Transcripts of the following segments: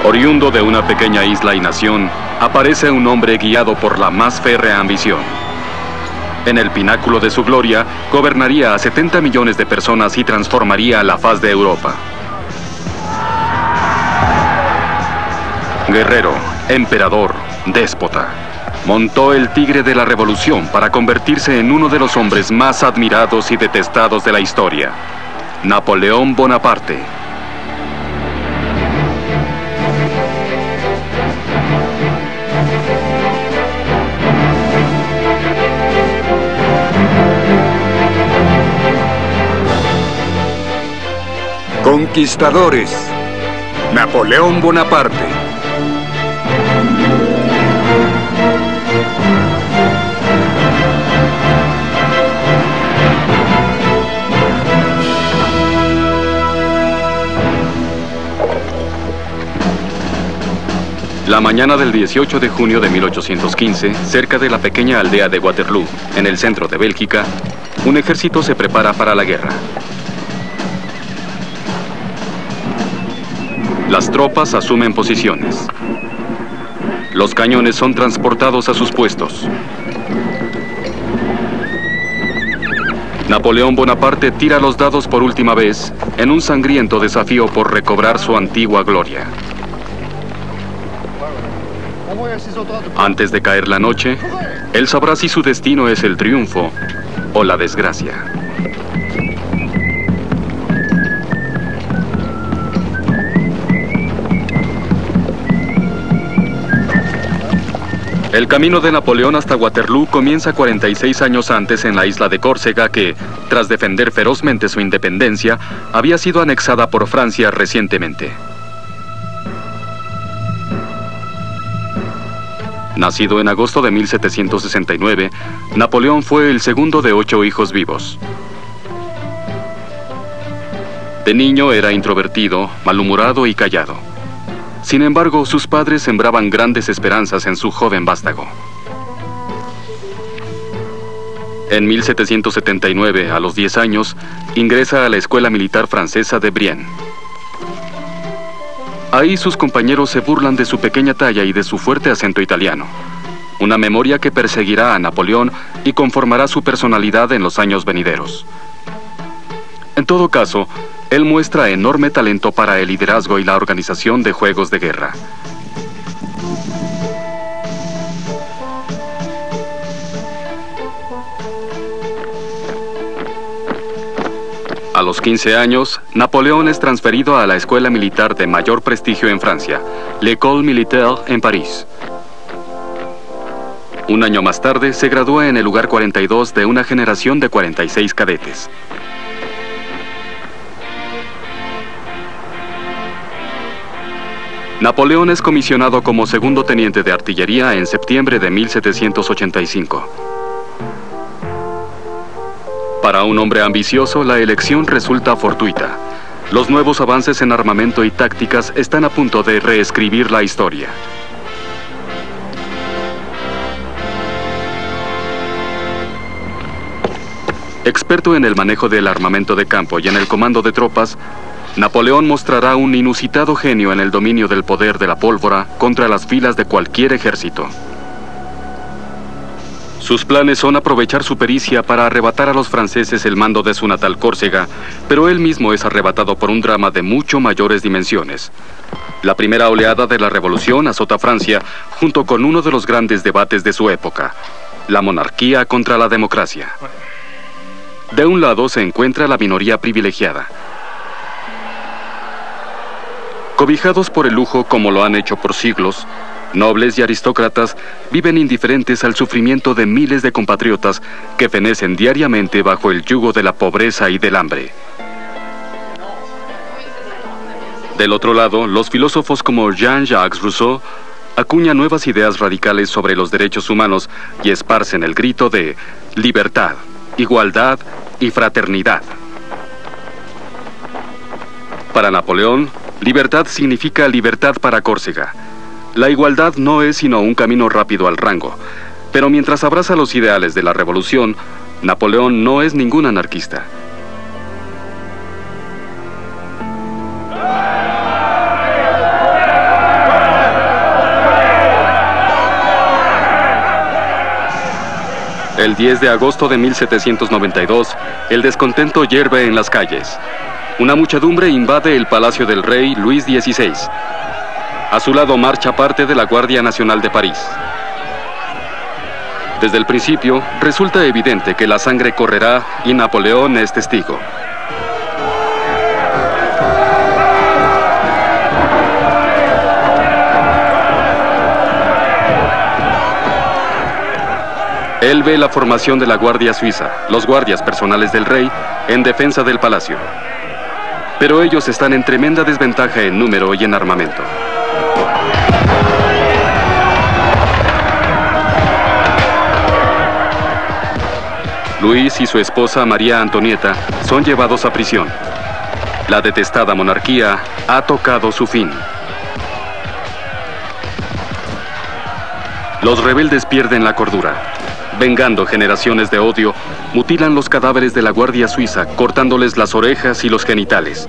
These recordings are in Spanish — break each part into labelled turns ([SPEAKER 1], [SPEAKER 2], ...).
[SPEAKER 1] Oriundo de una pequeña isla y nación, aparece un hombre guiado por la más férrea ambición. En el pináculo de su gloria, gobernaría a 70 millones de personas y transformaría la faz de Europa. Guerrero, emperador, déspota. Montó el tigre de la revolución para convertirse en uno de los hombres más admirados y detestados de la historia. Napoleón Bonaparte.
[SPEAKER 2] Conquistadores. Napoleón Bonaparte.
[SPEAKER 1] La mañana del 18 de junio de 1815, cerca de la pequeña aldea de Waterloo, en el centro de Bélgica, un ejército se prepara para la guerra. Las tropas asumen posiciones. Los cañones son transportados a sus puestos. Napoleón Bonaparte tira los dados por última vez en un sangriento desafío por recobrar su antigua gloria. Antes de caer la noche, él sabrá si su destino es el triunfo o la desgracia. El camino de Napoleón hasta Waterloo comienza 46 años antes en la isla de Córcega que, tras defender ferozmente su independencia, había sido anexada por Francia recientemente. Nacido en agosto de 1769, Napoleón fue el segundo de 8 hijos vivos. De niño era introvertido, malhumorado y callado. Sin embargo, sus padres sembraban grandes esperanzas en su joven vástago. En 1779, a los 10 años, ingresa a la Escuela Militar Francesa de Brienne. Ahí sus compañeros se burlan de su pequeña talla y de su fuerte acento italiano. Una memoria que perseguirá a Napoleón y conformará su personalidad en los años venideros. En todo caso, él muestra enorme talento para el liderazgo y la organización de juegos de guerra. A los 15 años, Napoleón es transferido a la escuela militar de mayor prestigio en Francia, l'École Militaire en París. Un año más tarde, se gradúa en el lugar 42 de una generación de 46 cadetes. Napoleón es comisionado como segundo teniente de artillería en septiembre de 1785. Para un hombre ambicioso, la elección resulta fortuita. Los nuevos avances en armamento y tácticas están a punto de reescribir la historia. Experto en el manejo del armamento de campo y en el comando de tropas, Napoleón mostrará un inusitado genio en el dominio del poder de la pólvora contra las filas de cualquier ejército. Sus planes son aprovechar su pericia para arrebatar a los franceses el mando de su natal Córcega, pero él mismo es arrebatado por un drama de mucho mayores dimensiones. La primera oleada de la revolución azota a Francia junto con uno de los grandes debates de su época, la monarquía contra la democracia. De un lado se encuentra la minoría privilegiada. Cobijados por el lujo como lo han hecho por siglos, nobles y aristócratas viven indiferentes al sufrimiento de miles de compatriotas que fenecen diariamente bajo el yugo de la pobreza y del hambre. Del otro lado, los filósofos como Jean-Jacques Rousseau acuñan nuevas ideas radicales sobre los derechos humanos y esparcen el grito de libertad, igualdad y fraternidad. Para Napoleón, libertad significa libertad para Córcega. La igualdad no es sino un camino rápido al rango, pero mientras abraza los ideales de la revolución, Napoleón no es ningún anarquista. El 10 de agosto de 1792, el descontento hierve en las calles. Una muchedumbre invade el palacio del rey Luis XVI. A su lado marcha parte de la Guardia Nacional de París. Desde el principio, resulta evidente que la sangre correrá y Napoleón es testigo. Él ve la formación de la Guardia Suiza, los guardias personales del rey, en defensa del palacio. Pero ellos están en tremenda desventaja en número y en armamento. Luis y su esposa María Antonieta son llevados a prisión. La detestada monarquía ha tocado su fin. Los rebeldes pierden la cordura. Vengando generaciones de odio, mutilan los cadáveres de la Guardia Suiza, cortándoles las orejas y los genitales.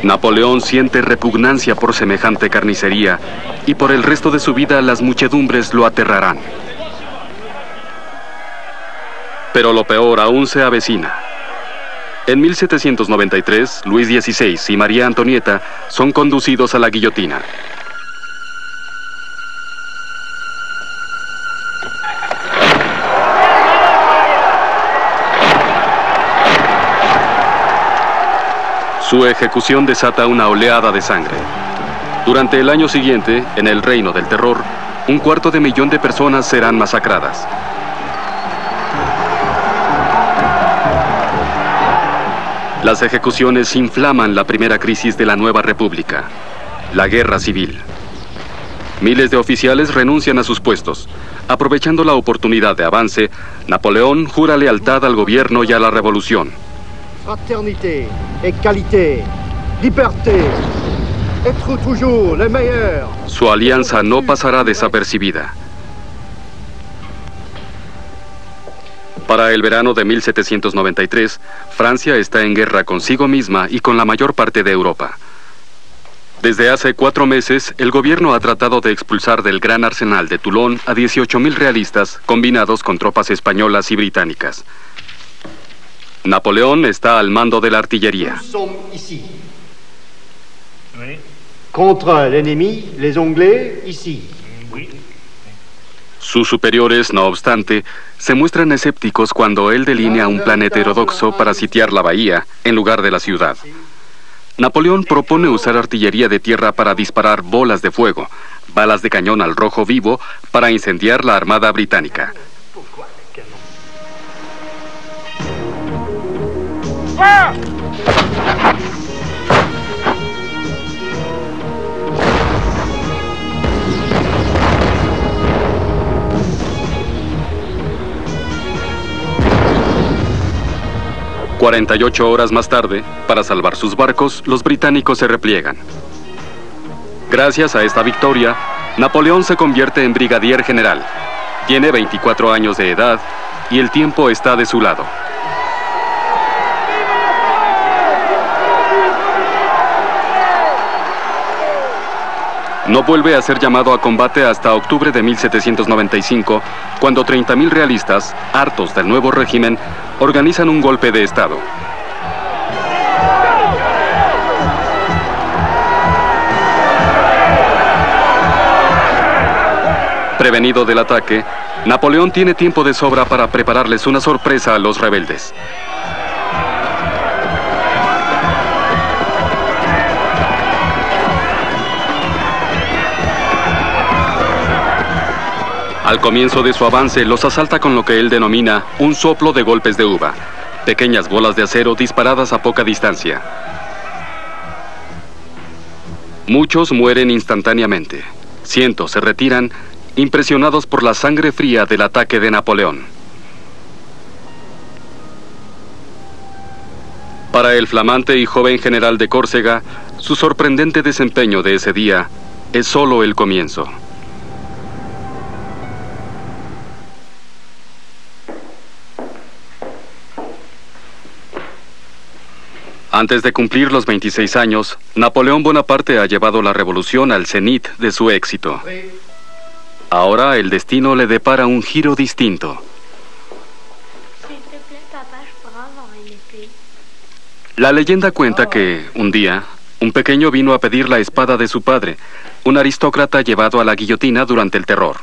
[SPEAKER 1] Napoleón siente repugnancia por semejante carnicería y por el resto de su vida las muchedumbres lo aterrarán. Pero lo peor aún se avecina. En 1793, Luis XVI y María Antonieta son conducidos a la guillotina. Su ejecución desata una oleada de sangre. Durante el año siguiente, en el Reino del Terror, 250.000 de personas serán masacradas. Las ejecuciones inflaman la primera crisis de la nueva república, la guerra civil. Miles de oficiales renuncian a sus puestos. Aprovechando la oportunidad de avance, Napoleón jura lealtad al gobierno y a la revolución.
[SPEAKER 3] Fraternité, égalité, liberté, être toujours le meilleur.
[SPEAKER 1] Su alianza no pasará desapercibida. Para el verano de 1793, Francia está en guerra consigo misma y con la mayor parte de Europa. Desde hace 4 meses, el gobierno ha tratado de expulsar del gran arsenal de Toulon a 18.000 realistas combinados con tropas españolas y británicas. Napoleón está al mando de la artillería.
[SPEAKER 3] Contra el ennemi, les Anglais, ici.
[SPEAKER 1] Sus superiores, no obstante, se muestran escépticos cuando él delinea un plan heterodoxo para sitiar la bahía en lugar de la ciudad. Napoleón propone usar artillería de tierra para disparar bolas de fuego, balas de cañón al rojo vivo para incendiar la armada británica. ...48 horas más tarde, para salvar sus barcos, los británicos se repliegan. Gracias a esta victoria, Napoleón se convierte en brigadier general. Tiene 24 años de edad y el tiempo está de su lado. No vuelve a ser llamado a combate hasta octubre de 1795, cuando 30.000 realistas, hartos del nuevo régimen, organizan un golpe de Estado. Prevenido del ataque, Napoleón tiene tiempo de sobra para prepararles una sorpresa a los rebeldes. Al comienzo de su avance, los asalta con lo que él denomina un soplo de golpes de uva, pequeñas bolas de acero disparadas a poca distancia. Muchos mueren instantáneamente. Cientos se retiran, impresionados por la sangre fría del ataque de Napoleón. Para el flamante y joven general de Córcega, su sorprendente desempeño de ese día es solo el comienzo. Antes de cumplir los 26 años, Napoleón Bonaparte ha llevado la revolución al cenit de su éxito. Ahora el destino le depara un giro distinto. La leyenda cuenta que, un día, un pequeño vino a pedir la espada de su padre, un aristócrata llevado a la guillotina durante el terror.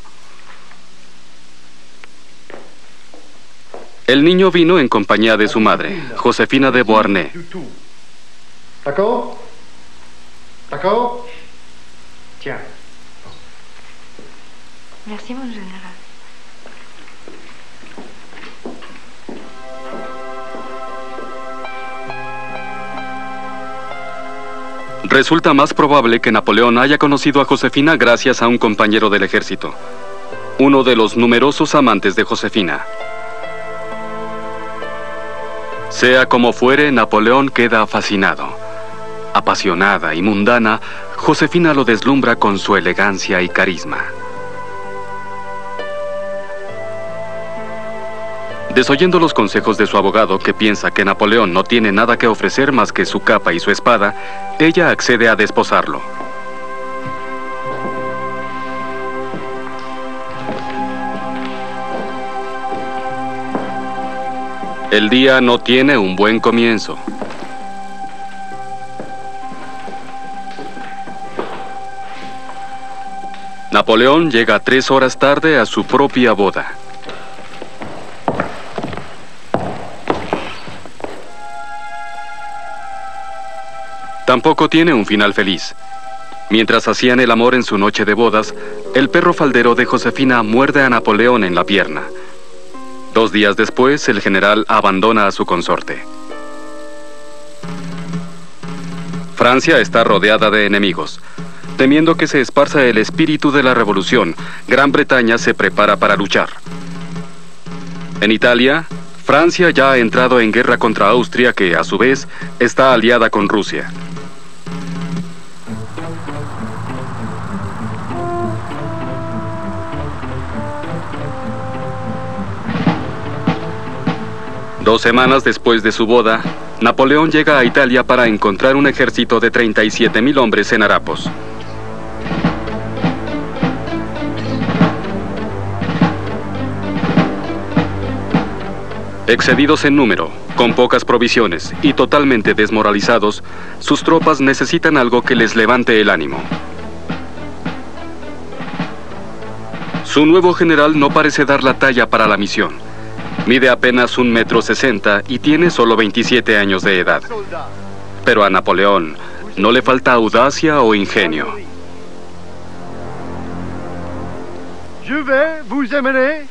[SPEAKER 1] El niño vino en compañía de su madre, Josefina de Beauharnais.
[SPEAKER 3] D'accord? D'accord? Tiens.
[SPEAKER 4] Merci, mon général.
[SPEAKER 1] Resulta más probable que Napoleón haya conocido a Josefina gracias a un compañero del ejército, uno de los numerosos amantes de Josefina. Sea como fuere, Napoleón queda fascinado. Apasionada y mundana, Josefina lo deslumbra con su elegancia y carisma. Desoyendo los consejos de su abogado, que piensa que Napoleón no tiene nada que ofrecer más que su capa y su espada, ella accede a desposarlo. El día no tiene un buen comienzo. Napoleón llega 3 horas tarde a su propia boda. Tampoco tiene un final feliz. Mientras hacían el amor en su noche de bodas, el perro faldero de Josefina muerde a Napoleón en la pierna. 2 días después, el general abandona a su consorte. Francia está rodeada de enemigos. Temiendo que se esparza el espíritu de la revolución, Gran Bretaña se prepara para luchar. En Italia, Francia ya ha entrado en guerra contra Austria, que a su vez está aliada con Rusia. Dos semanas después de su boda, Napoleón llega a Italia para encontrar un ejército de 37.000 hombres en harapos. Excedidos en número, con pocas provisiones y totalmente desmoralizados, sus tropas necesitan algo que les levante el ánimo. Su nuevo general no parece dar la talla para la misión. Mide apenas 1,60 m y tiene solo 27 años de edad. Pero a Napoleón no le falta audacia o ingenio.
[SPEAKER 3] Je vais vous emmener.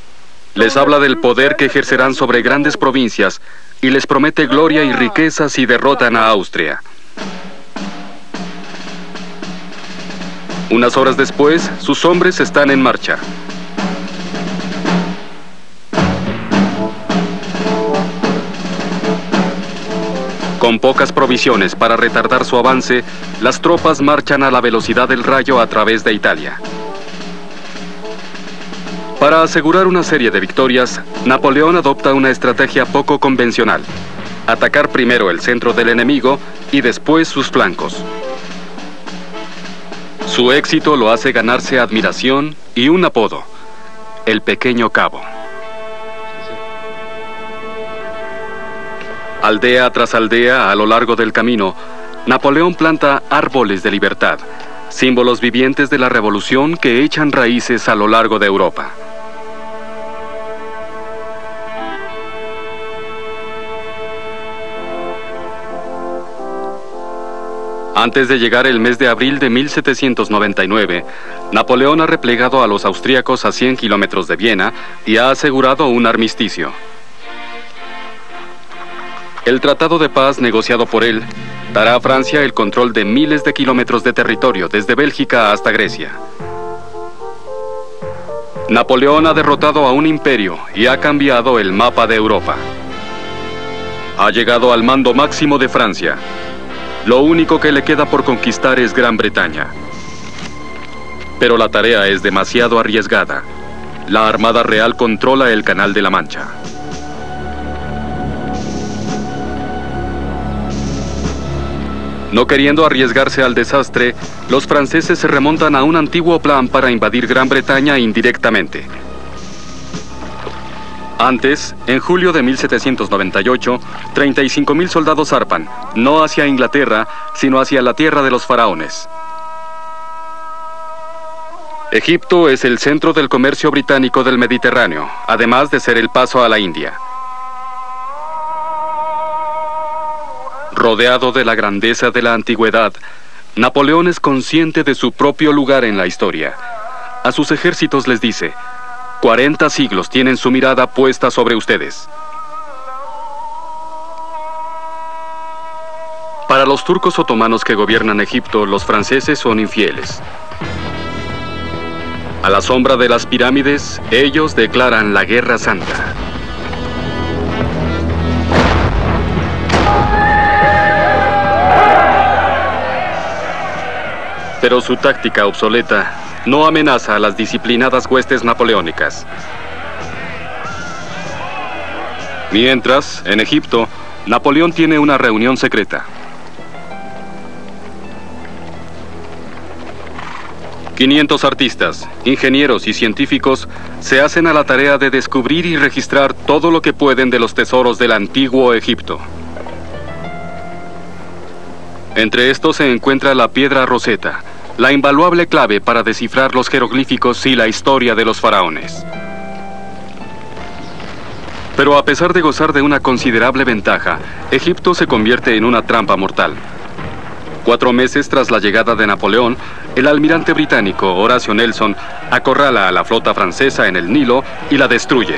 [SPEAKER 1] Les habla del poder que ejercerán sobre grandes provincias y les promete gloria y riqueza si derrotan a Austria. Unas horas después, sus hombres están en marcha. Con pocas provisiones para retardar su avance, las tropas marchan a la velocidad del rayo a través de Italia. Para asegurar una serie de victorias, Napoleón adopta una estrategia poco convencional: atacar primero el centro del enemigo y después sus flancos. Su éxito lo hace ganarse admiración y un apodo: el Pequeño Cabo. Aldea tras aldea, a lo largo del camino, Napoleón planta árboles de libertad, símbolos vivientes de la revolución que echan raíces a lo largo de Europa. Antes de llegar el mes de abril de 1799, Napoleón ha replegado a los austríacos a 100 kilómetros de Viena y ha asegurado un armisticio. El tratado de paz negociado por él dará a Francia el control de miles de kilómetros de territorio, desde Bélgica hasta Grecia. Napoleón ha derrotado a un imperio y ha cambiado el mapa de Europa. Ha llegado al mando máximo de Francia. Lo único que le queda por conquistar es Gran Bretaña. Pero la tarea es demasiado arriesgada. La Armada Real controla el Canal de la Mancha. No queriendo arriesgarse al desastre, los franceses se remontan a un antiguo plan para invadir Gran Bretaña indirectamente. Antes, en julio de 1798, 35.000 soldados zarpan, no hacia Inglaterra, sino hacia la tierra de los faraones. Egipto es el centro del comercio británico del Mediterráneo, además de ser el paso a la India. Rodeado de la grandeza de la antigüedad, Napoleón es consciente de su propio lugar en la historia. A sus ejércitos les dice: 40 siglos tienen su mirada puesta sobre ustedes. Para los turcos otomanos que gobiernan Egipto, los franceses son infieles. A la sombra de las pirámides, ellos declaran la Guerra Santa. Pero su táctica obsoleta no amenaza a las disciplinadas huestes napoleónicas. Mientras, en Egipto, Napoleón tiene una reunión secreta. 500 artistas, ingenieros y científicos se hacen a la tarea de descubrir y registrar todo lo que pueden de los tesoros del antiguo Egipto. Entre estos se encuentra la piedra Rosetta, la invaluable clave para descifrar los jeroglíficos y la historia de los faraones. Pero a pesar de gozar de una considerable ventaja, Egipto se convierte en una trampa mortal. 4 meses tras la llegada de Napoleón, el almirante británico Horatio Nelson acorrala a la flota francesa en el Nilo y la destruye.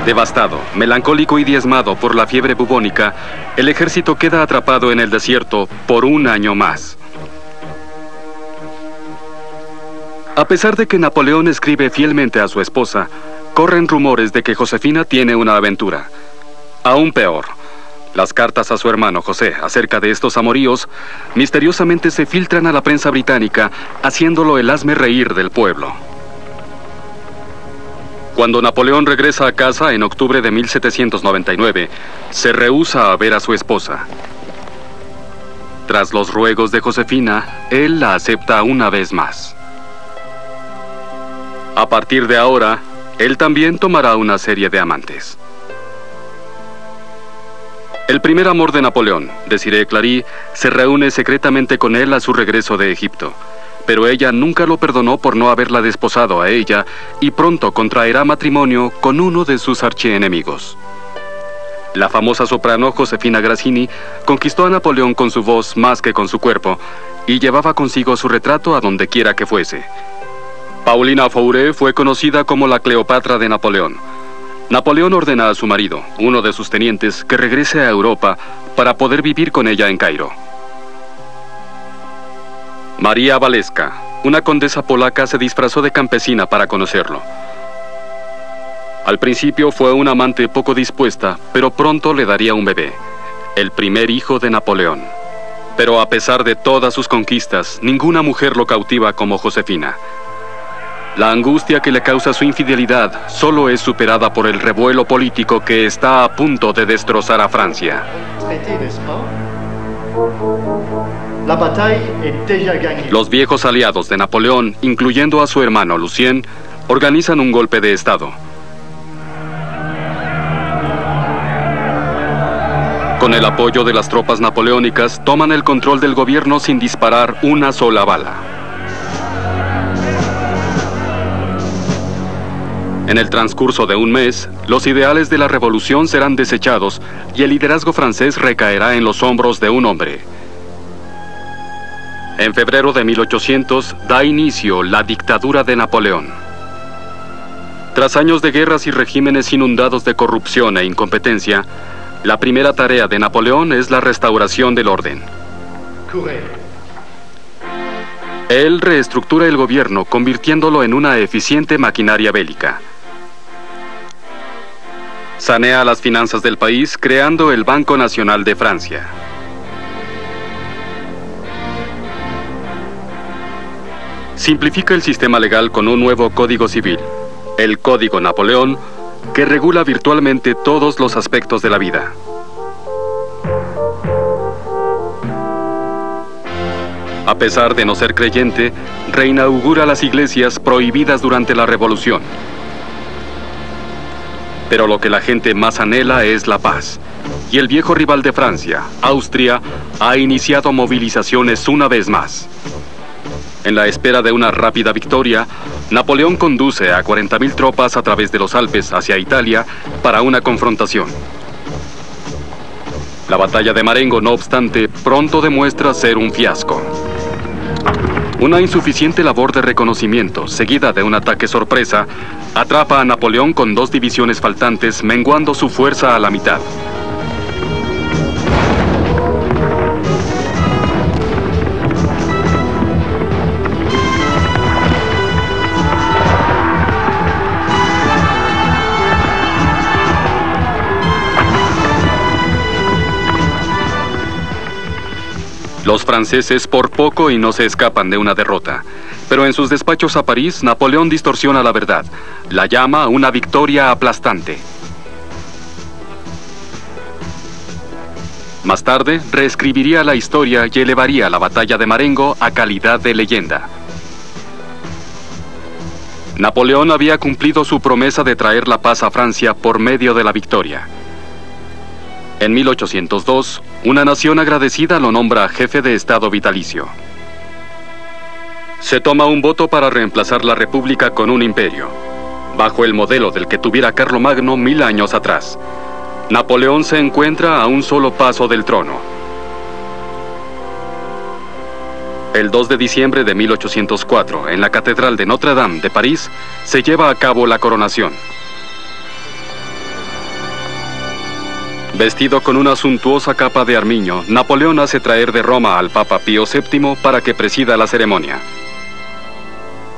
[SPEAKER 1] Devastado, melancólico y diezmado por la fiebre bubónica, el ejército queda atrapado en el desierto por 1 año más. A pesar de que Napoleón escribe fielmente a su esposa, corren rumores de que Josefina tiene una aventura. Aún peor, las cartas a su hermano José acerca de estos amoríos misteriosamente se filtran a la prensa británica, haciéndolo el hazmerreír del pueblo. Cuando Napoleón regresa a casa en octubre de 1799, se rehúsa a ver a su esposa. Tras los ruegos de Josefina, él la acepta una vez más. A partir de ahora, él también tomará una serie de amantes. El primer amor de Napoleón, Desirée Clary, se reúne secretamente con él a su regreso de Egipto. Pero ella nunca lo perdonó por no haberla desposado a ella y pronto contraerá matrimonio con uno de sus archienemigos. La famosa soprano Josefina Grazzini conquistó a Napoleón con su voz más que con su cuerpo y llevaba consigo su retrato a donde quiera que fuese. Paulina Fauré fue conocida como la Cleopatra de Napoleón. Napoleón ordena a su marido, uno de sus tenientes, que regrese a Europa para poder vivir con ella en Cairo. María Waleska, una condesa polaca, se disfrazó de campesina para conocerlo. Al principio fue una amante poco dispuesta, pero pronto le daría un bebé, el primer hijo de Napoleón. Pero a pesar de todas sus conquistas, ninguna mujer lo cautiva como Josefina. La angustia que le causa su infidelidad solo es superada por el revuelo político que está a punto de destrozar a Francia. Los viejos aliados de Napoleón, incluyendo a su hermano Lucien, organizan un golpe de estado. Con el apoyo de las tropas napoleónicas, toman el control del gobierno sin disparar una sola bala. En el transcurso de un mes, los ideales de la revolución serán desechados y el liderazgo francés recaerá en los hombros de un hombre. En febrero de 1800 da inicio la dictadura de Napoleón. Tras años de guerras y regímenes inundados de corrupción e incompetencia, la primera tarea de Napoleón es la restauración del orden. Él reestructura el gobierno, convirtiéndolo en una eficiente maquinaria bélica. Sanea las finanzas del país, creando el Banco Nacional de Francia. Simplifica el sistema legal con un nuevo Código Civil, el Código Napoleón, que regula virtualmente todos los aspectos de la vida. A pesar de no ser creyente, reinaugura las iglesias prohibidas durante la Revolución. Pero lo que la gente más anhela es la paz. Y el viejo rival de Francia, Austria, ha iniciado movilizaciones una vez más. En la espera de una rápida victoria, Napoleón conduce a 40.000 tropas a través de los Alpes hacia Italia para una confrontación. La batalla de Marengo, no obstante, pronto demuestra ser un fiasco. Una insuficiente labor de reconocimiento, seguida de un ataque sorpresa, atrapa a Napoleón con 2 divisiones faltantes, menguando su fuerza a la mitad. Los franceses por poco y no se escapan de una derrota. Pero en sus despachos a París, Napoleón distorsiona la verdad. La llama una victoria aplastante. Más tarde, reescribiría la historia y elevaría la batalla de Marengo a calidad de leyenda. Napoleón había cumplido su promesa de traer la paz a Francia por medio de la victoria. En 1802, una nación agradecida lo nombra jefe de Estado vitalicio. Se toma un voto para reemplazar la república con un imperio, bajo el modelo del que tuviera Carlomagno 1000 años atrás. Napoleón se encuentra a un solo paso del trono. El 2 de diciembre de 1804, en la Catedral de Notre Dame de París, se lleva a cabo la coronación. Vestido con una suntuosa capa de armiño, Napoleón hace traer de Roma al Papa Pío VII para que presida la ceremonia.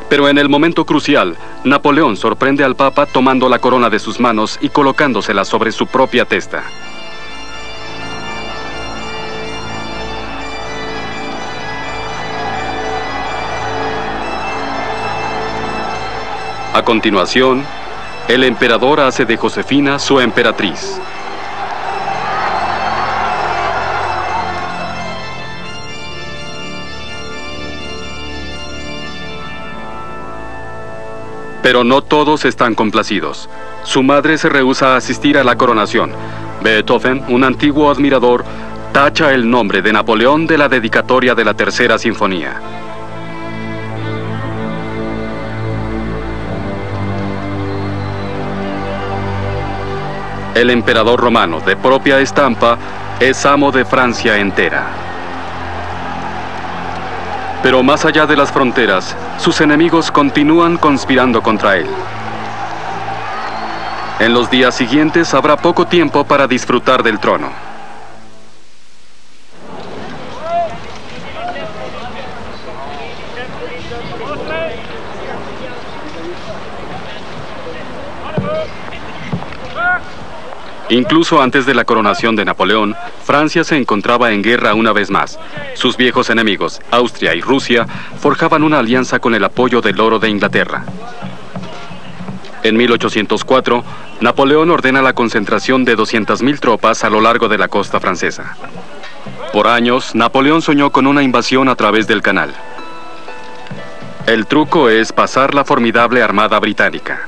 [SPEAKER 1] Pero en el momento crucial, Napoleón sorprende al Papa tomando la corona de sus manos y colocándosela sobre su propia testa. A continuación, el emperador hace de Josefina su emperatriz. Pero no todos están complacidos. Su madre se rehúsa a asistir a la coronación. Beethoven, un antiguo admirador, tacha el nombre de Napoleón de la dedicatoria de la Tercera Sinfonía. El emperador romano, de propia estampa, es amo de Francia entera. Pero más allá de las fronteras, sus enemigos continúan conspirando contra él. En los días siguientes habrá poco tiempo para disfrutar del trono. Incluso antes de la coronación de Napoleón, Francia se encontraba en guerra una vez más. Sus viejos enemigos, Austria y Rusia, forjaban una alianza con el apoyo del oro de Inglaterra. En 1804, Napoleón ordena la concentración de 200.000 tropas a lo largo de la costa francesa. Por años, Napoleón soñó con una invasión a través del canal. El truco es pasar la formidable armada británica.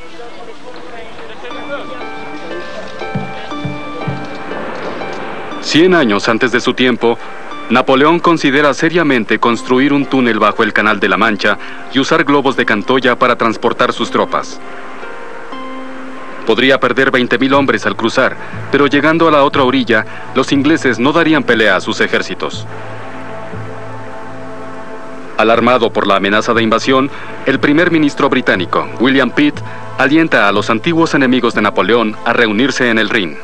[SPEAKER 1] Cien años antes de su tiempo, Napoleón considera seriamente construir un túnel bajo el Canal de la Mancha y usar globos de Cantoya para transportar sus tropas. Podría perder 20.000 hombres al cruzar, pero llegando a la otra orilla, los ingleses no darían pelea a sus ejércitos. Alarmado por la amenaza de invasión, el primer ministro británico, William Pitt, alienta a los antiguos enemigos de Napoleón a reunirse en el Rin.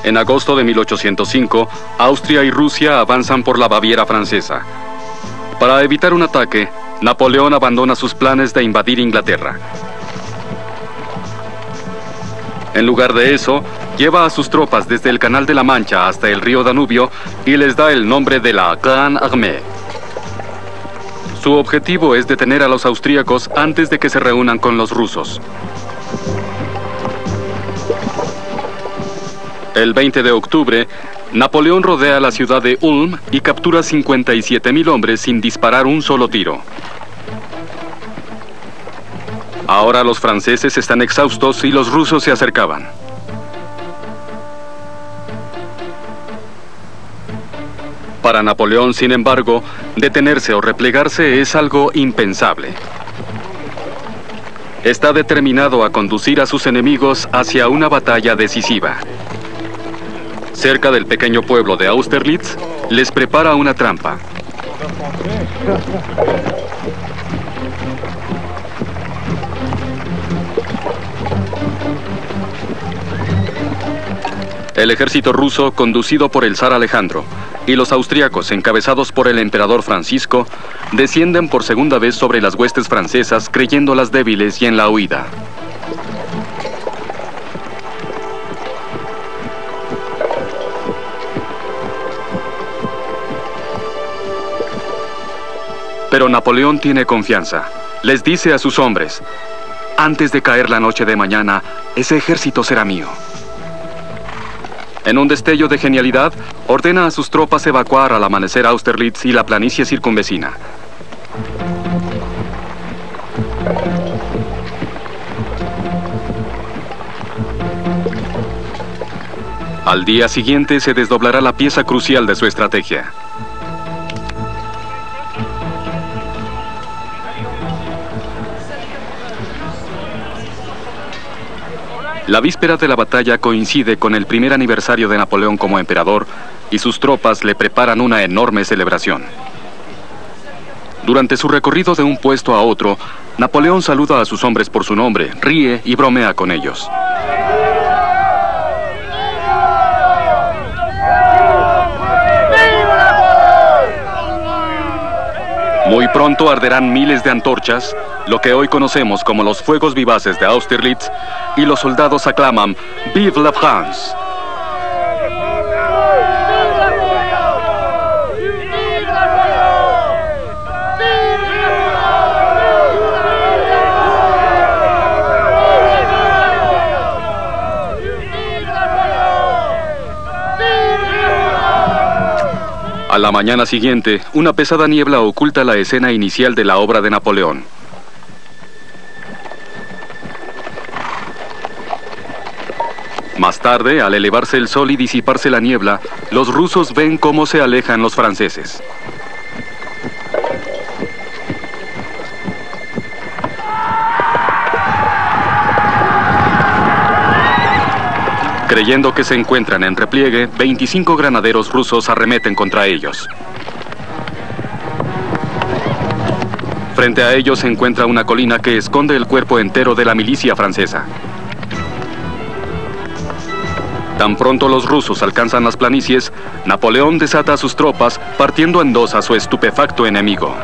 [SPEAKER 1] En agosto de 1805, Austria y Rusia avanzan por la Baviera francesa. Para evitar un ataque, Napoleón abandona sus planes de invadir Inglaterra. En lugar de eso, lleva a sus tropas desde el Canal de la Mancha hasta el río Danubio y les da el nombre de la Grande Armée. Su objetivo es detener a los austríacos antes de que se reúnan con los rusos. El 20 de octubre, Napoleón rodea la ciudad de Ulm y captura 57.000 hombres sin disparar un solo tiro. Ahora los franceses están exhaustos y los rusos se acercaban. Para Napoleón, sin embargo, detenerse o replegarse es algo impensable. Está determinado a conducir a sus enemigos hacia una batalla decisiva. Cerca del pequeño pueblo de Austerlitz, les prepara una trampa. El ejército ruso, conducido por el zar Alejandro, y los austriacos, encabezados por el emperador Francisco, descienden por segunda vez sobre las huestes francesas, creyéndolas débiles y en la huida. Pero Napoleón tiene confianza. Les dice a sus hombres: antes de caer la noche de mañana, ese ejército será mío. En un destello de genialidad, ordena a sus tropas evacuar al amanecer Austerlitz y la planicie circunvecina. Al día siguiente se desdoblará la pieza crucial de su estrategia. La víspera de la batalla coincide con el primer aniversario de Napoleón como emperador y sus tropas le preparan una enorme celebración. Durante su recorrido de un puesto a otro, Napoleón saluda a sus hombres por su nombre, ríe y bromea con ellos. Muy pronto arderán miles de antorchas, lo que hoy conocemos como los fuegos vivaces de Austerlitz, y los soldados aclaman ¡Vive la France! A la mañana siguiente, una pesada niebla oculta la escena inicial de la obra de Napoleón. Más tarde, al elevarse el sol y disiparse la niebla, los rusos ven cómo se alejan los franceses. Creyendo que se encuentran en repliegue, 25 granaderos rusos arremeten contra ellos. Frente a ellos se encuentra una colina que esconde el cuerpo entero de la milicia francesa. Tan pronto los rusos alcanzan las planicies, Napoleón desata a sus tropas, partiendo en dos a su estupefacto enemigo.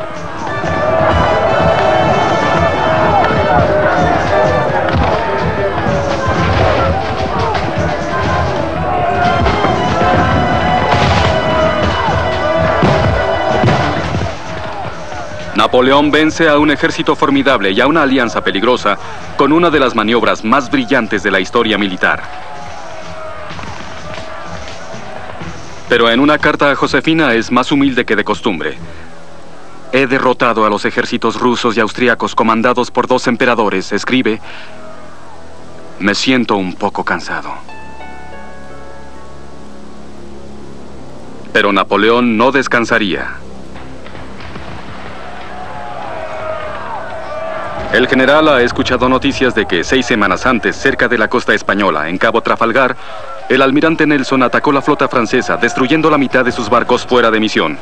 [SPEAKER 1] Napoleón vence a un ejército formidable y a una alianza peligrosa con una de las maniobras más brillantes de la historia militar. Pero en una carta a Josefina es más humilde que de costumbre. He derrotado a los ejércitos rusos y austriacos comandados por 2 emperadores, escribe. Me siento un poco cansado. Pero Napoleón no descansaría. El general ha escuchado noticias de que 6 semanas antes, cerca de la costa española, en Cabo Trafalgar, el almirante Nelson atacó la flota francesa, destruyendo la mitad de sus barcos fuera de misión.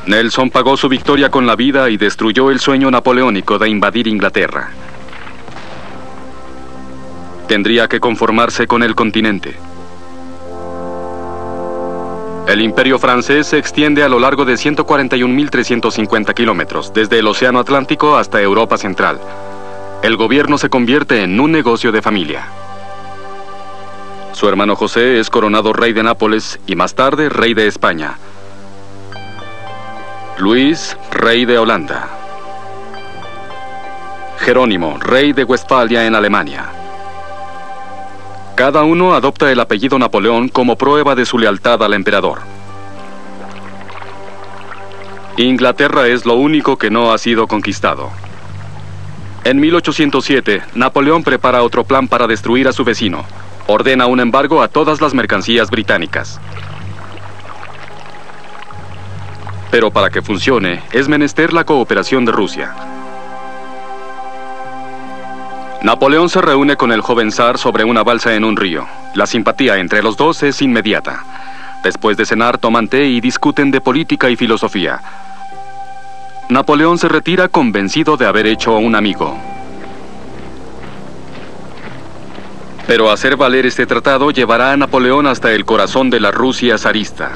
[SPEAKER 1] Nelson pagó su victoria con la vida y destruyó el sueño napoleónico de invadir Inglaterra. Tendría que conformarse con el continente. El imperio francés se extiende a lo largo de 141.350 kilómetros, desde el Océano Atlántico hasta Europa Central. El gobierno se convierte en un negocio de familia. Su hermano José es coronado rey de Nápoles y más tarde rey de España. Luis, rey de Holanda. Jerónimo, rey de Westfalia en Alemania. Cada uno adopta el apellido Napoleón como prueba de su lealtad al emperador. Inglaterra es lo único que no ha sido conquistado. En 1807, Napoleón prepara otro plan para destruir a su vecino. Ordena un embargo a todas las mercancías británicas. Pero para que funcione, es menester la cooperación de Rusia. Napoleón se reúne con el joven zar sobre una balsa en un río. La simpatía entre los dos es inmediata. Después de cenar, toman té y discuten de política y filosofía. Napoleón se retira convencido de haber hecho un amigo. Pero hacer valer este tratado llevará a Napoleón hasta el corazón de la Rusia zarista.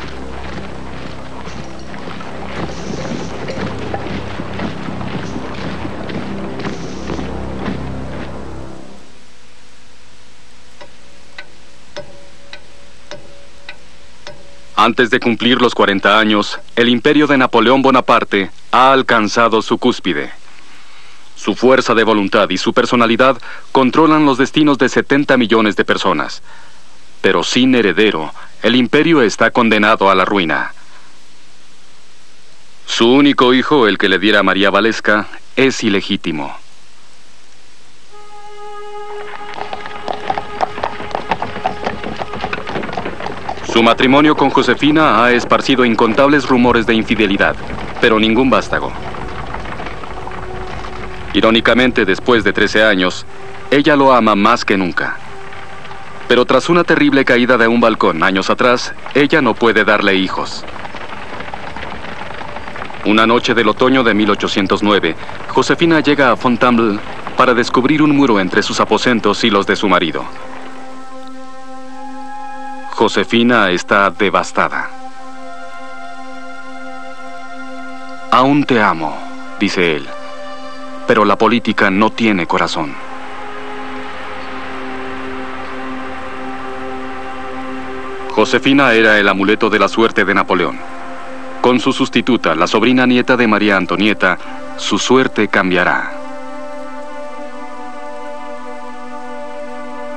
[SPEAKER 1] Antes de cumplir los 40 años, el imperio de Napoleón Bonaparte ha alcanzado su cúspide. Su fuerza de voluntad y su personalidad controlan los destinos de 70 millones de personas. Pero sin heredero, el imperio está condenado a la ruina. Su único hijo, el que le diera María Waleska, es ilegítimo. Su matrimonio con Josefina ha esparcido incontables rumores de infidelidad, pero ningún vástago. Irónicamente, después de 13 años, ella lo ama más que nunca. Pero tras una terrible caída de un balcón años atrás, ella no puede darle hijos. Una noche del otoño de 1809, Josefina llega a Fontainebleau para descubrir un muro entre sus aposentos y los de su marido. Josefina está devastada. Aún te amo, dice él, pero la política no tiene corazón. Josefina era el amuleto de la suerte de Napoleón. Con su sustituta, la sobrina nieta de María Antonieta, su suerte cambiará.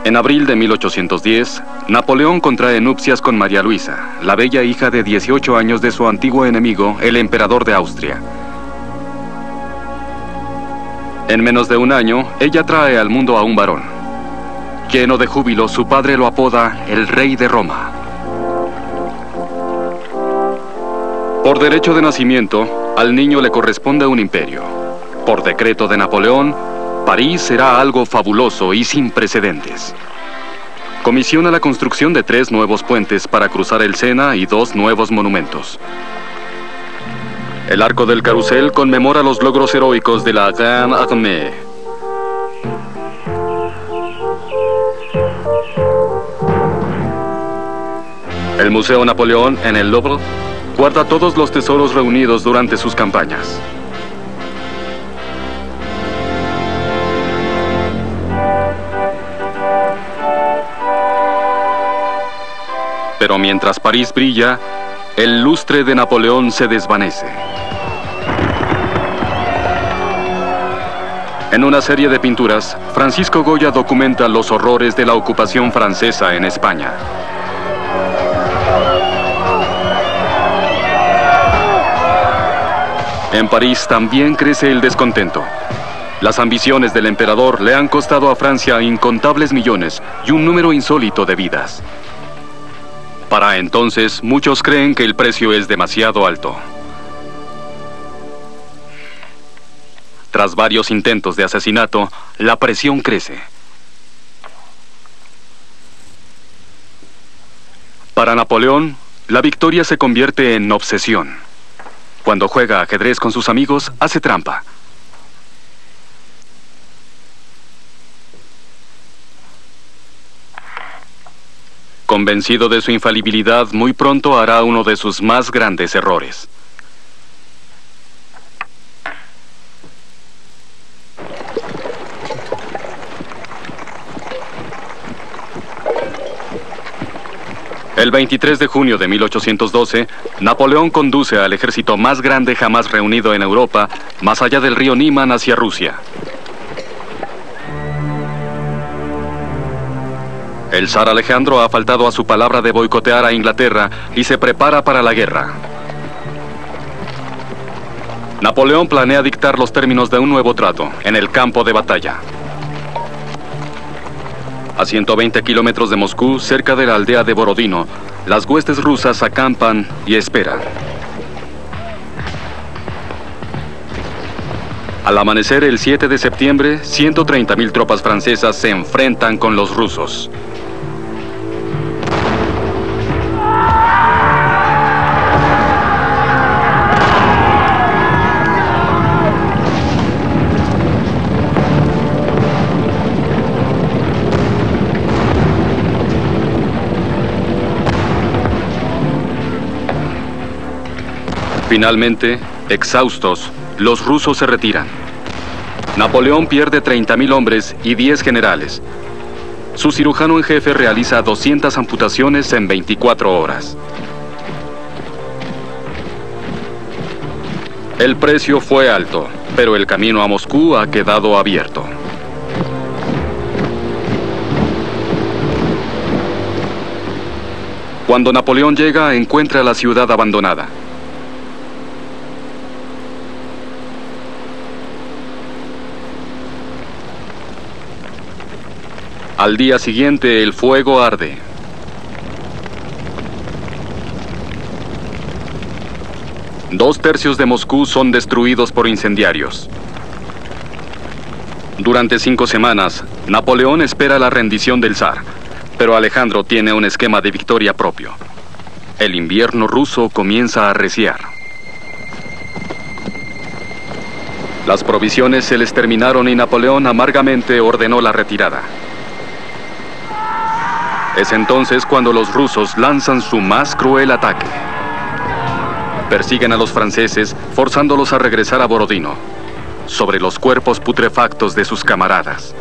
[SPEAKER 1] En abril de 1810, Napoleón contrae nupcias con María Luisa, la bella hija de 18 años de su antiguo enemigo, el emperador de Austria. En menos de un año, ella trae al mundo a un varón. Lleno de júbilo, su padre lo apoda el Rey de Roma. Por derecho de nacimiento, al niño le corresponde un imperio. Por decreto de Napoleón, París será algo fabuloso y sin precedentes. Comisiona la construcción de 3 nuevos puentes para cruzar el Sena y 2 nuevos monumentos. El Arco del Carrusel conmemora los logros heroicos de la Grande Armée. El Museo Napoleón en el Louvre guarda todos los tesoros reunidos durante sus campañas. Pero mientras París brilla, el lustre de Napoleón se desvanece. En una serie de pinturas, Francisco Goya documenta los horrores de la ocupación francesa en España. En París también crece el descontento. Las ambiciones del emperador le han costado a Francia incontables millones y un número insólito de vidas. Para entonces, muchos creen que el precio es demasiado alto. Tras varios intentos de asesinato, la presión crece. Para Napoleón, la victoria se convierte en obsesión. Cuando juega ajedrez con sus amigos, hace trampa. Convencido de su infalibilidad, muy pronto hará uno de sus más grandes errores. El 23 de junio de 1812, Napoleón conduce al ejército más grande jamás reunido en Europa, más allá del río Niemen hacia Rusia. El zar Alejandro ha faltado a su palabra de boicotear a Inglaterra y se prepara para la guerra. Napoleón planea dictar los términos de un nuevo trato en el campo de batalla. A 120 kilómetros de Moscú, cerca de la aldea de Borodino, las huestes rusas acampan y esperan. Al amanecer el 7 de septiembre, 130.000 tropas francesas se enfrentan con los rusos. Finalmente, exhaustos, los rusos se retiran. Napoleón pierde 30.000 hombres y 10 generales. Su cirujano en jefe realiza 200 amputaciones en 24 horas. El precio fue alto, pero el camino a Moscú ha quedado abierto. Cuando Napoleón llega, encuentra la ciudad abandonada. Al día siguiente, el fuego arde. Dos tercios de Moscú son destruidos por incendiarios. Durante 5 semanas, Napoleón espera la rendición del zar, pero Alejandro tiene un esquema de victoria propio. El invierno ruso comienza a arreciar. Las provisiones se les terminaron y Napoleón amargamente ordenó la retirada. Es entonces cuando los rusos lanzan su más cruel ataque. Persiguen a los franceses, forzándolos a regresar a Borodino, sobre los cuerpos putrefactos de sus camaradas.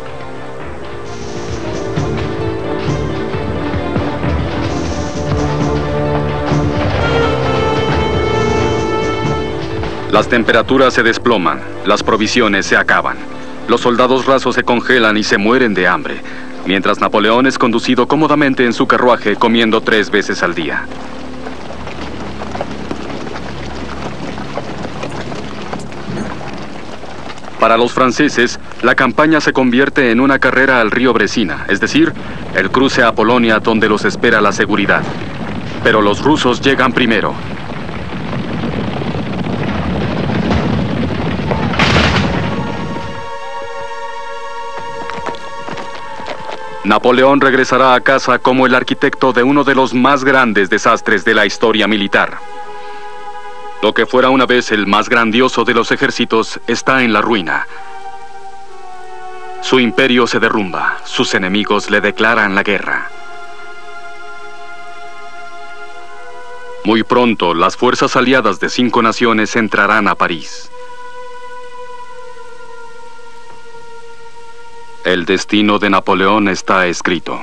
[SPEAKER 1] Las temperaturas se desploman, las provisiones se acaban. Los soldados rasos se congelan y se mueren de hambre, mientras Napoleón es conducido cómodamente en su carruaje comiendo 3 veces al día. Para los franceses, la campaña se convierte en una carrera al río Bresina, es decir, el cruce a Polonia donde los espera la seguridad. Pero los rusos llegan primero. Napoleón regresará a casa como el arquitecto de uno de los más grandes desastres de la historia militar. Lo que fuera una vez el más grandioso de los ejércitos está en la ruina. Su imperio se derrumba, sus enemigos le declaran la guerra. Muy pronto, las fuerzas aliadas de 5 naciones entrarán a París. El destino de Napoleón está escrito.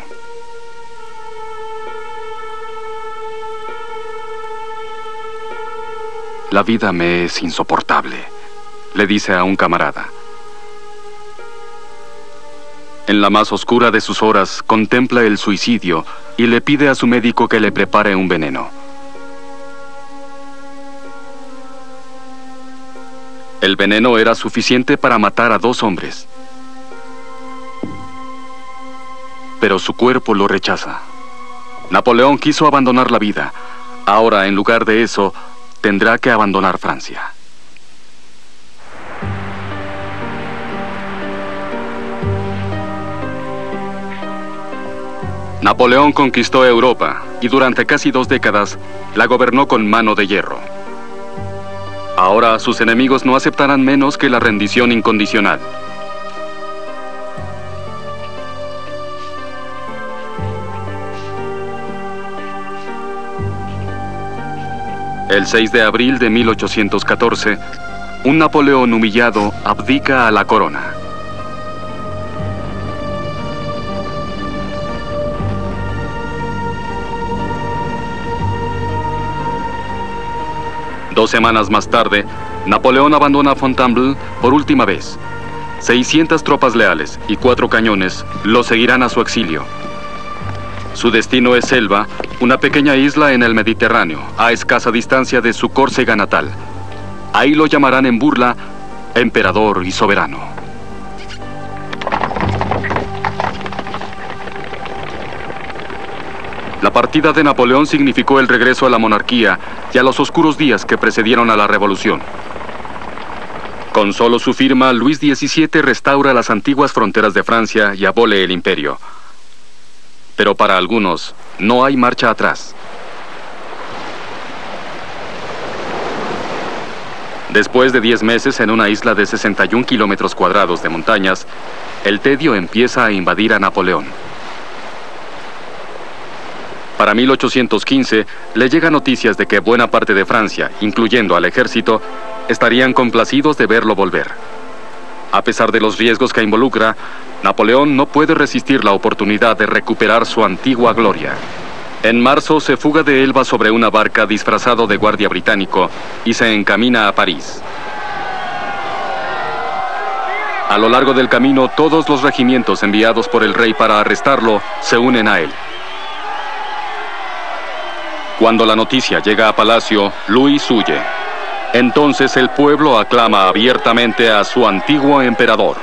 [SPEAKER 1] La vida me es insoportable, le dice a un camarada. En la más oscura de sus horas, contempla el suicidio y le pide a su médico que le prepare un veneno. El veneno era suficiente para matar a 2 hombres. Pero su cuerpo lo rechaza. Napoleón quiso abandonar la vida. Ahora, en lugar de eso, tendrá que abandonar Francia. Napoleón conquistó Europa y durante casi 2 décadas la gobernó con mano de hierro. Ahora sus enemigos no aceptarán menos que la rendición incondicional. El 6 de abril de 1814, un Napoleón humillado abdica a la corona. 2 semanas más tarde, Napoleón abandona Fontainebleau por última vez. 600 tropas leales y 4 cañones lo seguirán a su exilio. Su destino es Elba, una pequeña isla en el Mediterráneo, a escasa distancia de su Córcega natal. Ahí lo llamarán en burla emperador y soberano. La partida de Napoleón significó el regreso a la monarquía y a los oscuros días que precedieron a la revolución. Con solo su firma, Luis XVII restaura las antiguas fronteras de Francia y abole el imperio. Pero para algunos, no hay marcha atrás. Después de 10 meses en una isla de 61 kilómetros cuadrados de montañas, el tedio empieza a invadir a Napoleón. Para 1815, le llegan noticias de que buena parte de Francia, incluyendo al ejército, estarían complacidos de verlo volver. A pesar de los riesgos que involucra, Napoleón no puede resistir la oportunidad de recuperar su antigua gloria. En marzo se fuga de Elba sobre una barca disfrazado de guardia británico y se encamina a París. A lo largo del camino, todos los regimientos enviados por el rey para arrestarlo se unen a él. Cuando la noticia llega a Palacio, Luis huye. Entonces el pueblo aclama abiertamente a su antiguo emperador.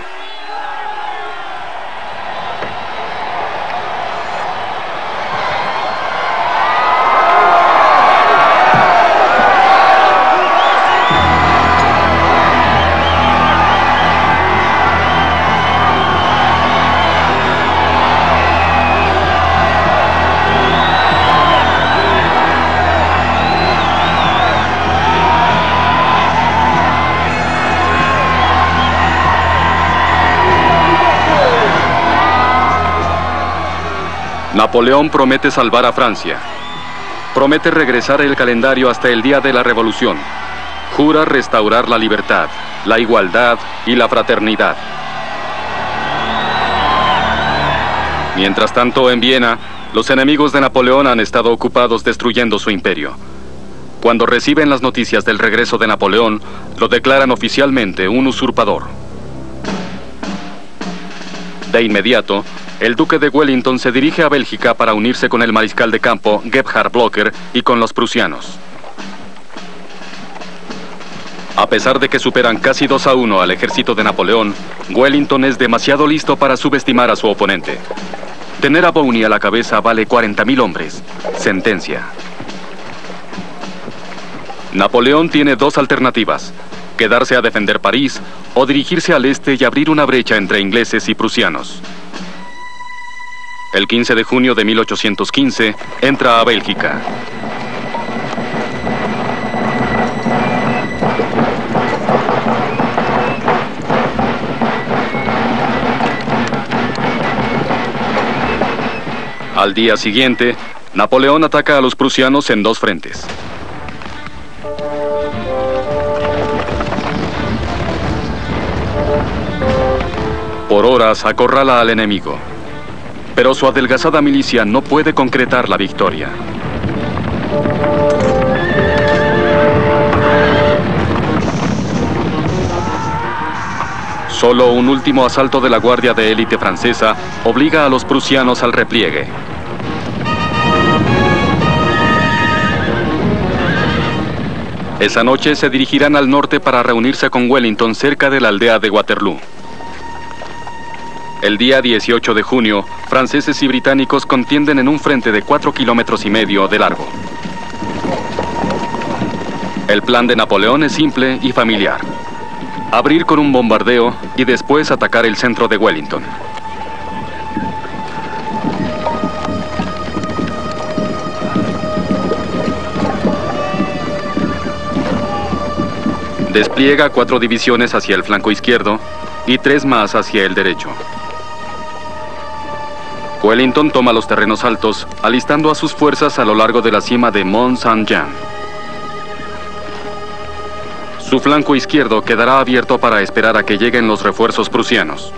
[SPEAKER 1] Napoleón promete salvar a Francia. Promete regresar el calendario hasta el día de la Revolución. Jura restaurar la libertad, la igualdad y la fraternidad. Mientras tanto, en Viena, los enemigos de Napoleón han estado ocupados destruyendo su imperio. Cuando reciben las noticias del regreso de Napoleón, lo declaran oficialmente un usurpador. De inmediato, el duque de Wellington se dirige a Bélgica para unirse con el mariscal de campo Gebhard Blocker y con los prusianos. A pesar de que superan casi 2-1 al ejército de Napoleón, Wellington es demasiado listo para subestimar a su oponente. Tener a Boney a la cabeza vale 40.000 hombres. Sentencia. Napoleón tiene 2 alternativas: quedarse a defender París o dirigirse al este y abrir una brecha entre ingleses y prusianos. El 15 de junio de 1815, entra a Bélgica. Al día siguiente, Napoleón ataca a los prusianos en 2 frentes. Por horas acorrala al enemigo. Pero su adelgazada milicia no puede concretar la victoria. Solo un último asalto de la guardia de élite francesa obliga a los prusianos al repliegue. Esa noche se dirigirán al norte para reunirse con Wellington cerca de la aldea de Waterloo. El día 18 de junio, franceses y británicos contienden en un frente de 4,5 kilómetros de largo. El plan de Napoleón es simple y familiar: abrir con un bombardeo y después atacar el centro de Wellington. Despliega 4 divisiones hacia el flanco izquierdo y 3 más hacia el derecho. Wellington toma los terrenos altos, alistando a sus fuerzas a lo largo de la cima de Mont Saint-Jean. Su flanco izquierdo quedará abierto para esperar a que lleguen los refuerzos prusianos.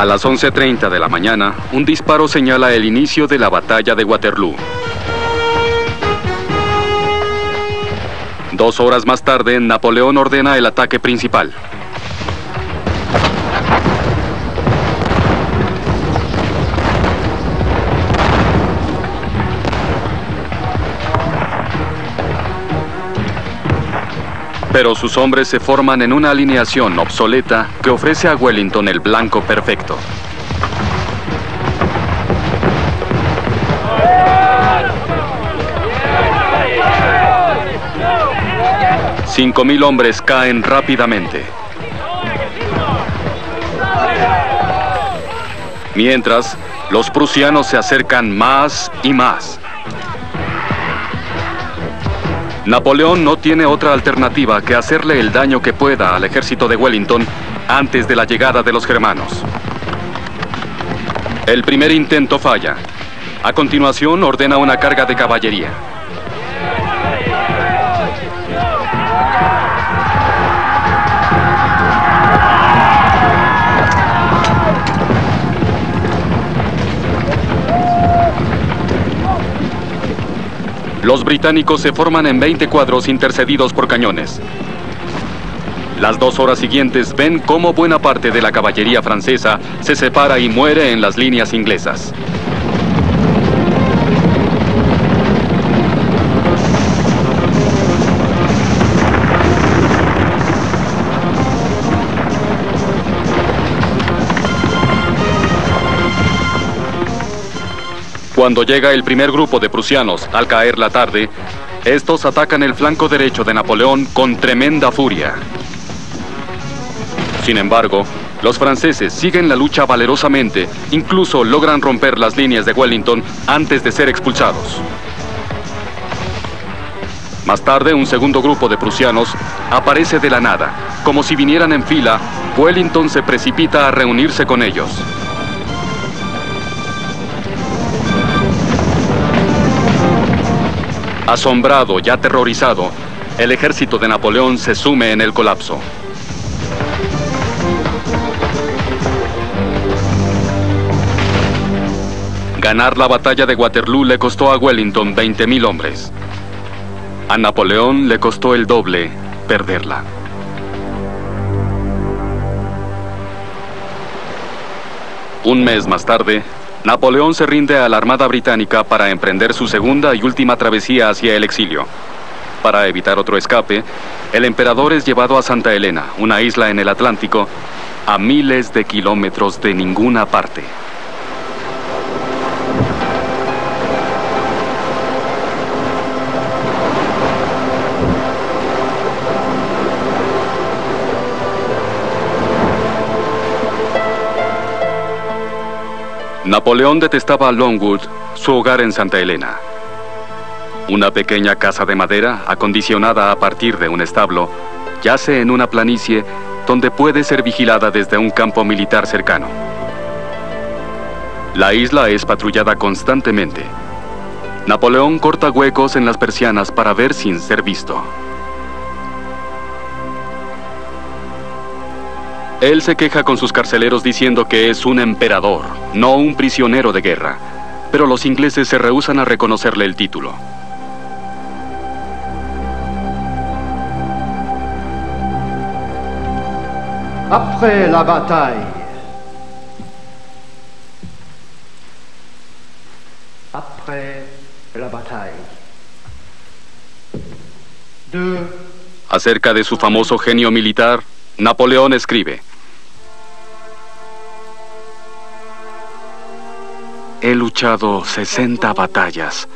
[SPEAKER 1] A las 11:30 de la mañana, un disparo señala el inicio de la batalla de Waterloo. 2 horas más tarde, Napoleón ordena el ataque principal. Pero sus hombres se forman en una alineación obsoleta que ofrece a Wellington el blanco perfecto. $5,000 hombres caen rápidamente. Mientras, los prusianos se acercan más y más. Napoleón no tiene otra alternativa que hacerle el daño que pueda al ejército de Wellington antes de la llegada de los germanos. El primer intento falla. A continuación, ordena una carga de caballería. Los británicos se forman en 20 cuadros intercedidos por cañones. Las 2 horas siguientes ven cómo buena parte de la caballería francesa se separa y muere en las líneas inglesas. Cuando llega el primer grupo de prusianos al caer la tarde, estos atacan el flanco derecho de Napoleón con tremenda furia. Sin embargo, los franceses siguen la lucha valerosamente, incluso logran romper las líneas de Wellington antes de ser expulsados. Más tarde, un segundo grupo de prusianos aparece de la nada. Como si vinieran en fila, Wellington se precipita a reunirse con ellos. Asombrado y aterrorizado, el ejército de Napoleón se sume en el colapso. Ganar la batalla de Waterloo le costó a Wellington 20,000 hombres. A Napoleón le costó el doble perderla. Un mes más tarde, Napoleón se rinde a la Armada Británica para emprender su segunda y última travesía hacia el exilio. Para evitar otro escape, el emperador es llevado a Santa Elena, una isla en el Atlántico, a miles de kilómetros de ninguna parte. Napoleón detestaba a Longwood, su hogar en Santa Elena. Una pequeña casa de madera, acondicionada a partir de un establo, yace en una planicie donde puede ser vigilada desde un campo militar cercano. La isla es patrullada constantemente. Napoleón corta huecos en las persianas para ver sin ser visto. Él se queja con sus carceleros diciendo que es un emperador, no un prisionero de guerra, pero los ingleses se rehúsan a reconocerle el título.
[SPEAKER 3] Après la bataille. Après la bataille.
[SPEAKER 1] Acerca de su famoso genio militar, Napoleón escribe: he luchado 60 batallas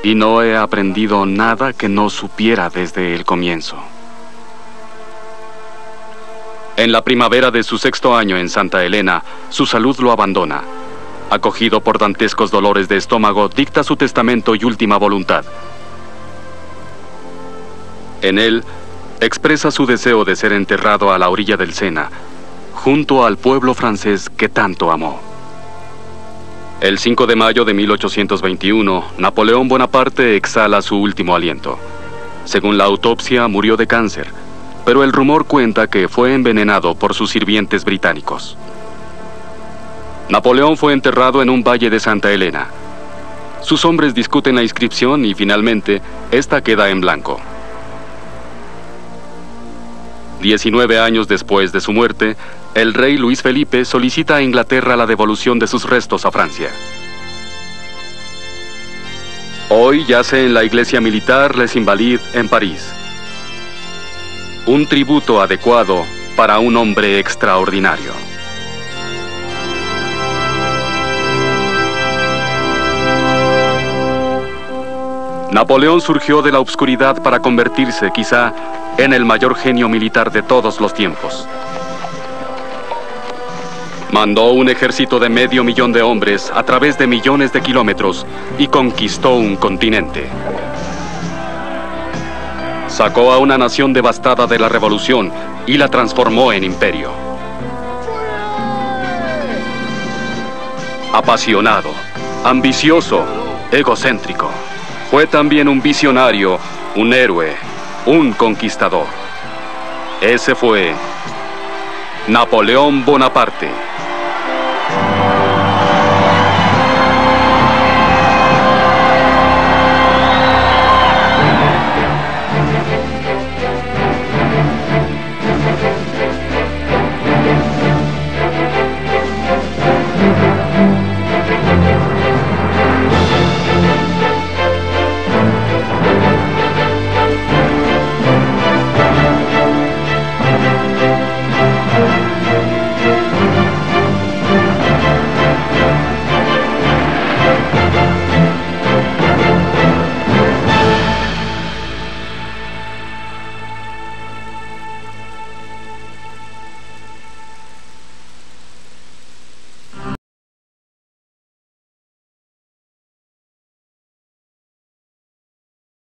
[SPEAKER 1] y no he aprendido nada que no supiera desde el comienzo. En la primavera de su 6º año en Santa Elena, su salud lo abandona. Acogido por dantescos dolores de estómago, dicta su testamento y última voluntad. En él, expresa su deseo de ser enterrado a la orilla del Sena, junto al pueblo francés que tanto amó. El 5 de mayo de 1821, Napoleón Bonaparte exhala su último aliento. Según la autopsia, murió de cáncer, pero el rumor cuenta que fue envenenado por sus sirvientes británicos. Napoleón fue enterrado en un valle de Santa Elena. Sus hombres discuten la inscripción y finalmente, esta queda en blanco. 19 años después de su muerte, el rey Luis Felipe solicita a Inglaterra la devolución de sus restos a Francia. Hoy yace en la iglesia militar Les Invalides en París. Un tributo adecuado para un hombre extraordinario. Napoleón surgió de la obscuridad para convertirse, quizá, en el mayor genio militar de todos los tiempos. Mandó un ejército de 500.000 de hombres a través de millones de kilómetros y conquistó un continente. Sacó a una nación devastada de la revolución y la transformó en imperio. Apasionado, ambicioso, egocéntrico. Fue también un visionario, un héroe, un conquistador. Ese fue Napoleón Bonaparte.